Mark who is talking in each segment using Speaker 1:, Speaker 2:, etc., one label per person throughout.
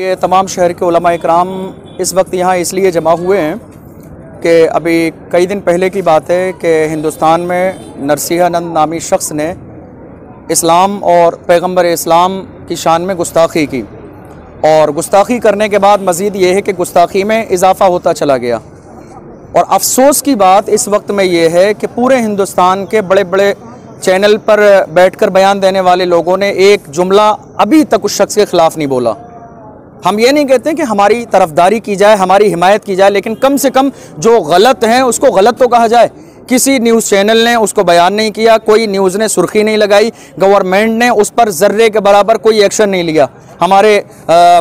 Speaker 1: ये तमाम शहर के उलमा इकराम इस वक्त यहाँ इसलिए जमा हुए हैं कि अभी कई दिन पहले की बात है कि हिंदुस्तान में नरसिंहानंद नामी शख्स ने इस्लाम और पैगंबर इस्लाम की शान में गुस्ताखी की और गुस्ताखी करने के बाद मज़ीद ये है कि गुस्ताखी में इजाफ़ा होता चला गया। और अफसोस की बात इस वक्त में ये है कि पूरे हिंदुस्तान के बड़े बड़े चैनल पर बैठकर बयान देने वाले लोगों ने एक जुमला अभी तक उस शख्स के ख़िलाफ़ नहीं बोला। हम ये नहीं कहते कि हमारी तरफदारी की जाए, हमारी हिमायत की जाए, लेकिन कम से कम जो गलत हैं उसको गलत तो कहा जाए। किसी न्यूज़ चैनल ने उसको बयान नहीं किया, कोई न्यूज़ ने सुर्खी नहीं लगाई, गवर्नमेंट ने उस पर ज़र्रे के बराबर कोई एक्शन नहीं लिया। हमारे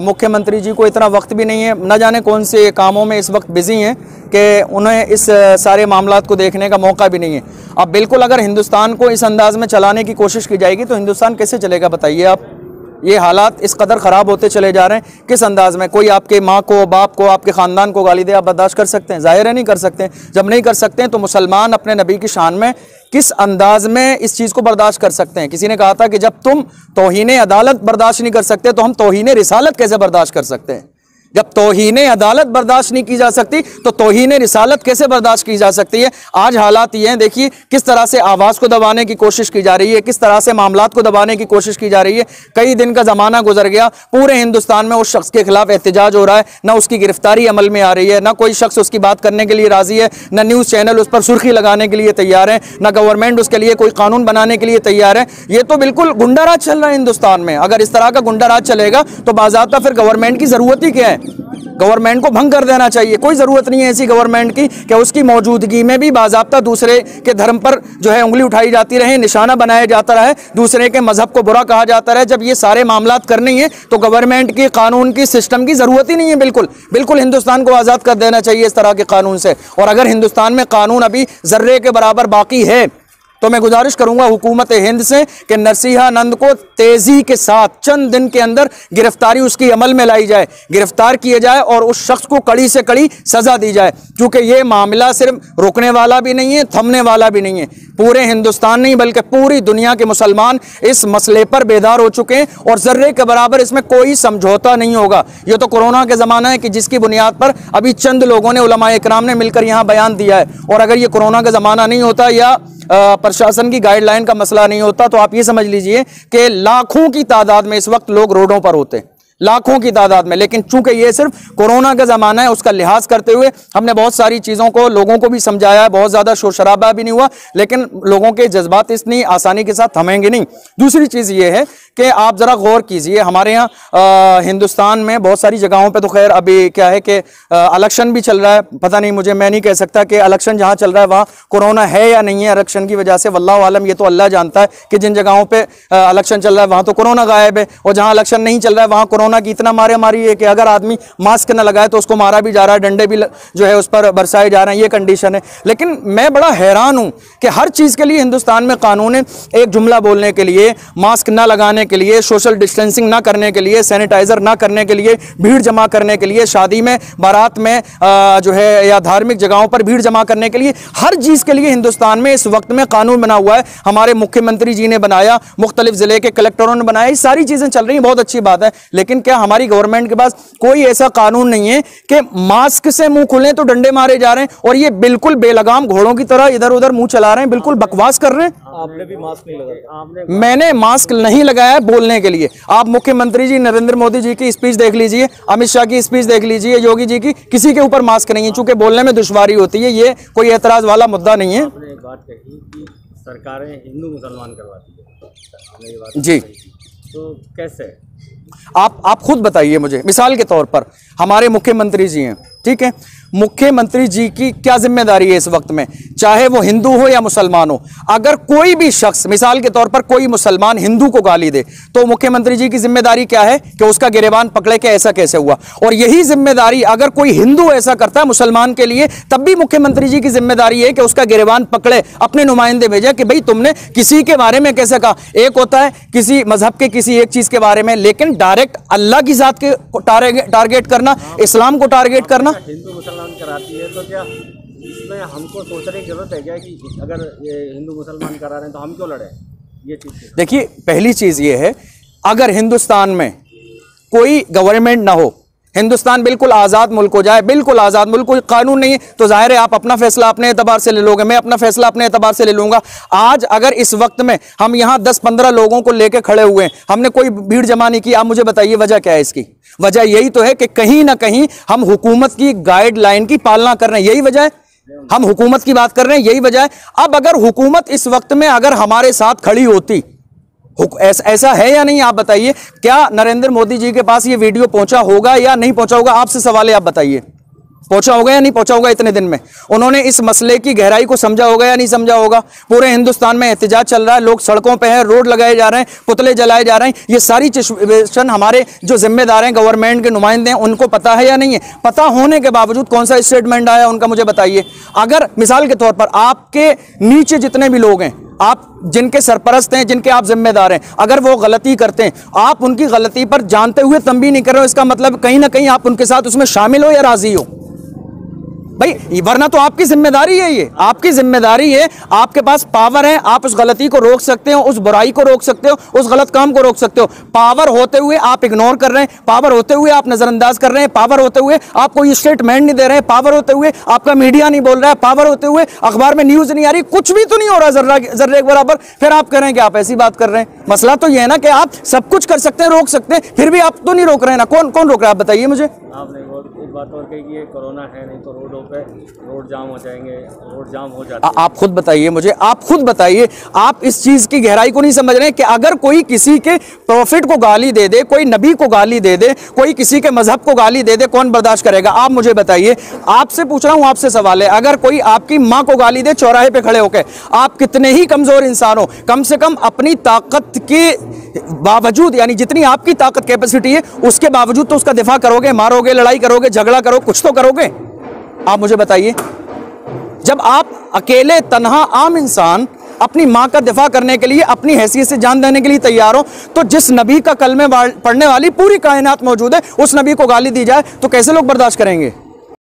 Speaker 1: मुख्यमंत्री जी को इतना वक्त भी नहीं है, न जाने कौन से कामों में इस वक्त बिज़ी हैं कि उन्हें इस सारे मामलात को देखने का मौका भी नहीं है। अब बिल्कुल अगर हिंदुस्तान को इस अंदाज़ में चलाने की कोशिश की जाएगी तो हिंदुस्तान कैसे चलेगा बताइए आप। ये हालात इस कदर ख़राब होते चले जा रहे हैं। किस अंदाज़ में कोई आपके माँ को, बाप को, आपके ख़ानदान को गाली दे, आप बर्दाश्त कर सकते हैं? ज़ाहिर है नहीं कर सकते। जब नहीं कर सकते हैं तो मुसलमान अपने नबी की शान में किस अंदाज़ में इस चीज़ को बर्दाश्त कर सकते हैं? किसी ने कहा था कि जब तुम तौहीन अदालत बर्दाश्त नहीं कर सकते तो हम तौहीन रिसालत कैसे बर्दाश्त कर सकते हैं? जब तौहीन अदालत बर्दाश्त नहीं की जा सकती तो तौहीन रिसालत कैसे बर्दाश्त की जा सकती है? आज हालात ये हैं, देखिए किस तरह से आवाज़ को दबाने की कोशिश की जा रही है, किस तरह से मामलात को दबाने की कोशिश की जा रही है। कई दिन का ज़माना गुजर गया, पूरे हिंदुस्तान में उस शख्स के खिलाफ एहतजाज हो रहा है, ना उसकी गिरफ्तारी अमल में आ रही है, ना कोई शख्स उसकी बात करने के लिए राज़ी है, ना न्यूज़ चैनल उस पर सुर्खी लगाने के लिए तैयार है, ना गवर्नमेंट उसके लिए कोई कानून बनाने के लिए तैयार है। ये तो बिल्कुल गुंडाराज चल रहा है हिंदुस्तान में। अगर इस तरह का गुंडाराज चलेगा तो बाज़ाब्ता फिर गवर्नमेंट की ज़रूरत ही क्या है? गवर्नमेंट को भंग कर देना चाहिए। कोई ज़रूरत नहीं है ऐसी गवर्नमेंट की कि उसकी मौजूदगी में भी बाज़ाब्ता दूसरे के धर्म पर जो है उंगली उठाई जाती रहे, निशाना बनाया जाता रहे, दूसरे के मजहब को बुरा कहा जाता रहे। जब ये सारे मामलात करनी है तो गवर्नमेंट की, कानून की, सिस्टम की ज़रूरत ही नहीं है। बिल्कुल हिंदुस्तान को आज़ाद कर देना चाहिए इस तरह के कानून से। और अगर हिंदुस्तान में कानून अभी ज़र्रे के बराबर बाकी है तो मैं गुजारिश करूंगा हुकूमत हिंद से कि नरसिंहानंद को तेजी के साथ चंद दिन के अंदर गिरफ्तारी उसकी अमल में लाई जाए, गिरफ्तार किए जाए और उस शख्स को कड़ी से कड़ी सजा दी जाए। क्योंकि ये मामला सिर्फ रुकने वाला भी नहीं है, थमने वाला भी नहीं है। पूरे हिंदुस्तान नहीं बल्कि पूरी दुनिया के मुसलमान इस मसले पर बेदार हो चुके हैं और ज़र्रे के बराबर इसमें कोई समझौता नहीं होगा। ये तो कोरोना के ज़माना है कि जिसकी बुनियाद पर अभी चंद लोगों ने, उलमा इकराम ने मिलकर यहाँ बयान दिया है। और अगर ये कोरोना का ज़माना नहीं होता या प्रशासन की गाइडलाइन का मसला नहीं होता तो आप ये समझ लीजिए कि लाखों की तादाद में इस वक्त लोग रोडों पर होते, लाखों की तादाद में। लेकिन चूंकि ये सिर्फ कोरोना का ज़माना है, उसका लिहाज करते हुए हमने बहुत सारी चीज़ों को लोगों को भी समझाया है। बहुत ज़्यादा शोर शराबा भी नहीं हुआ, लेकिन लोगों के जज्बात इतनी आसानी के साथ थमेंगे नहीं। दूसरी चीज़ ये है कि आप ज़रा गौर कीजिए, हमारे यहाँ हिंदुस्तान में बहुत सारी जगहों पे तो खैर अभी क्या है कि इलेक्शन भी चल रहा है। पता नहीं, मैं नहीं कह सकता कि इलेक्शन जहाँ चल रहा है वहाँ कोरोना है या नहीं है इलेक्शन की वजह से। वल्लाहु आलम, ये तो अल्लाह जानता है कि जिन जगहों पे इलेक्शन चल रहा है वहाँ तो कोरोना गायब है, और जहाँ इलेक्शन नहीं चल रहा है वहाँ कोरोना की इतना मारे मारी है कि अगर आदमी मास्क न लगाए तो उसको मारा भी जा रहा है, डंडे भी जो है उस पर बरसाए जा रहे हैं। ये कंडीशन है। लेकिन मैं बड़ा हैरान हूँ कि हर चीज़ के लिए हिंदुस्तान में कानून है। एक जुमला बोलने के लिए, मास्क ना लगाने के लिए, सोशल डिस्टेंसिंग ना करने के लिए, सैनिटाइजर ना करने के लिए, भीड़ जमा करने के लिए, शादी में, बारात में जो है या धार्मिक जगहों पर भीड़ जमा करने के लिए, हर चीज़ के लिए हिंदुस्तान में इस वक्त में कानून बना हुआ है। हमारे मुख्यमंत्री जी ने बनाया, मुख्तलिफ ज़िले के कलेक्टरों ने बनाया, ये सारी चीज़ें चल रही हैं, बहुत अच्छी बात है। लेकिन क्या हमारी गवर्नमेंट के पास कोई ऐसा कानून नहीं है कि मास्क से मुंह खुले तो डंडे मारे जा रहे हैं और ये बिल्कुल बेलगाम घोड़ों की तरह इधर उधर मुंह चला रहे हैं, बिल्कुल बकवास कर रहे हैं।
Speaker 2: आपने भी मास्क नहीं लगाया?
Speaker 1: मैंने मास्क नहीं लगाया बोलने के लिए। आप मुख्यमंत्री जी नरेंद्र मोदी जी की स्पीच देख लीजिए, अमित शाह की स्पीच देख लीजिए, योगी जी की, किसी के ऊपर मास्क नहीं है। चूंकि बोलने में दुश्वारी होती है, ये कोई एतराज वाला मुद्दा नहीं है।
Speaker 2: आपने एक बात कही कि सरकारें हिंदू मुसलमान करवाती है, आपने ये बात
Speaker 1: जी,
Speaker 2: तो कैसे?
Speaker 1: आप खुद बताइए मुझे। मिसाल के तौर पर हमारे मुख्यमंत्री जी हैं, ठीक है, मुख्यमंत्री जी की क्या जिम्मेदारी है इस वक्त में, चाहे वो हिंदू हो या मुसलमान हो। अगर कोई भी शख्स, मिसाल के तौर पर कोई मुसलमान हिंदू को गाली दे तो मुख्यमंत्री जी की जिम्मेदारी क्या है कि उसका गिरेबान पकड़े कि ऐसा कैसे हुआ। और यही जिम्मेदारी अगर कोई हिंदू ऐसा करता है मुसलमान के लिए, तब भी मुख्यमंत्री जी की जिम्मेदारी है कि उसका गिरेबान पकड़े, अपने नुमाइंदे भेजे कि भाई तुमने किसी के बारे में कैसे कहा। एक होता है किसी मजहब के किसी एक चीज के बारे में, लेकिन डायरेक्ट अल्लाह की जात के टारगेट करना, इस्लाम को टारगेट करना।
Speaker 2: हिंदू मुसलमान कराती है तो क्या इसमें हमको सोचने की जरूरत है क्या कि अगर ये हिंदू मुसलमान करा रहे हैं तो हम क्यों लड़े? ये चीज़
Speaker 1: देखिए, पहली चीज़ ये है, अगर हिंदुस्तान में कोई गवर्नमेंट ना हो, हिंदुस्तान बिल्कुल आज़ाद मुल्क हो जाए, बिल्कुल आज़ाद मुल्क, कोई कानून नहीं है, तो जाहिर है आप अपना फैसला अपने एतबार से ले लोगे, मैं अपना फैसला अपने एतबार से ले लूंगा। आज अगर इस वक्त में हम यहाँ 10-15 लोगों को लेकर खड़े हुए हैं, हमने कोई भीड़ जमा नहीं की, आप मुझे बताइए वजह क्या है इसकी? वजह यही तो है कि कहीं ना कहीं हम हुकूमत की गाइडलाइन की पालना कर रहे हैं, यही वजह है। हम हुकूमत की बात कर रहे हैं, यही वजह है। अब अगर हुकूमत इस वक्त में अगर हमारे साथ खड़ी होती, ऐसा है या नहीं, आप बताइए। क्या नरेंद्र मोदी जी के पास ये वीडियो पहुंचा होगा या नहीं पहुंचा होगा? आपसे सवाल है, आप बताइए, पहुंचा होगा या नहीं पहुंचा होगा? इतने दिन में उन्होंने इस मसले की गहराई को समझा होगा या नहीं समझा होगा? पूरे हिंदुस्तान में एहतजाज चल रहा है, लोग सड़कों पे हैं, रोड लगाए जा रहे हैं, पुतले जलाए जा रहे हैं, ये सारी सिचुएशन हमारे जो जिम्मेदार हैं, गवर्नमेंट के नुमाइंदे हैं, उनको पता है या नहीं है? पता होने के बावजूद कौन सा स्टेटमेंट आया उनका, मुझे बताइए। अगर मिसाल के तौर पर आपके नीचे जितने भी लोग हैं, आप जिनके सरपरस्त हैं, जिनके आप जिम्मेदार हैं, अगर वो गलती करते हैं, आप उनकी गलती पर जानते हुए तंबीह नहीं कर रहे हो, इसका मतलब कहीं ना कहीं आप उनके साथ उसमें शामिल हो या राजी हो भाई, वरना तो आपकी जिम्मेदारी है, ये आपकी जिम्मेदारी है, आपके पास पावर है, आप उस गलती को रोक सकते हो, उस बुराई को रोक सकते हो, उस गलत काम को रोक सकते हो। पावर होते हुए आप इग्नोर कर रहे हैं, पावर होते हुए आप नजरअंदाज कर रहे हैं, पावर होते हुए आप कोई स्टेटमेंट नहीं दे रहे हैं, पावर होते हुए आपका मीडिया नहीं बोल रहा है, पावर होते हुए अखबार में न्यूज नहीं आ रही, कुछ भी तो नहीं हो रहा जर्रे के बराबर, फिर आप कह रहे हैं कि आप ऐसी बात कर रहे हैं। मसला तो यह है ना कि आप सब कुछ कर सकते हैं, रोक सकते हैं, फिर भी आप तो नहीं रोक रहे हैं ना। कौन कौन रोक रहा है, आप बताइए मुझे।
Speaker 2: आपने एक बात और कही कि ये कोरोना है, नहीं तो रोडों पे रोड जाम हो जाएंगे, रोड जाम हो जाते हैं।
Speaker 1: आप खुद बताइए मुझे, आप खुद बताइए, आप इस चीज की गहराई को नहीं समझ रहे हैं कि अगर कोई किसी के प्रॉफिट को गाली दे दे, कोई नबी को गाली दे दे, कोई किसी के मजहब को गाली दे दे, कौन बर्दाश्त करेगा? आप मुझे बताइए, आपसे पूछ रहा हूं, आपसे सवाल है। अगर कोई आपकी मां को गाली दे चौराहे पे खड़े होकर, आप कितने ही कमजोर इंसान हो, कम से कम अपनी ताकत के बावजूद, यानी जितनी आपकी ताकत कैपेसिटी है उसके बावजूद तो उसका दिफा करोगे, मारोगे, लड़ाई करोगे, झगड़ा करो, कुछ तो करोगे। आप मुझे बताइए, जब आप अकेले तन्हा आम इंसान अपनी मां का दिफा करने के लिए, अपनी हैसियत से जान देने के लिए तैयार हो, तो जिस नबी का कलमे पढ़ने वाली पूरी कायनात मौजूद है, उस नबी को गाली दी जाए तो कैसे लोग बर्दाश्त करेंगे?